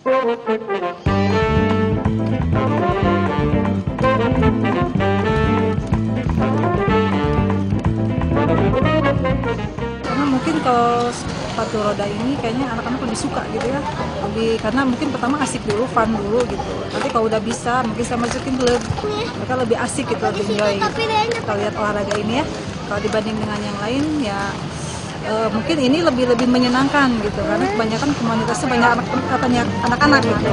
Karena mungkin kalau sepatu roda ini kayaknya anak-anak lebih suka gitu ya, karena mungkin pertama asik dulu, fun dulu gitu. Nanti kalau udah bisa mungkin saya masukin klub, mereka lebih asik gitu, lebih enjoy gitu. Kalau lihat olahraga ini ya, kalau dibanding dengan yang lain ya mungkin ini lebih menyenangkan gitu, karena kebanyakan komunitasnya banyak anak-anak gitu.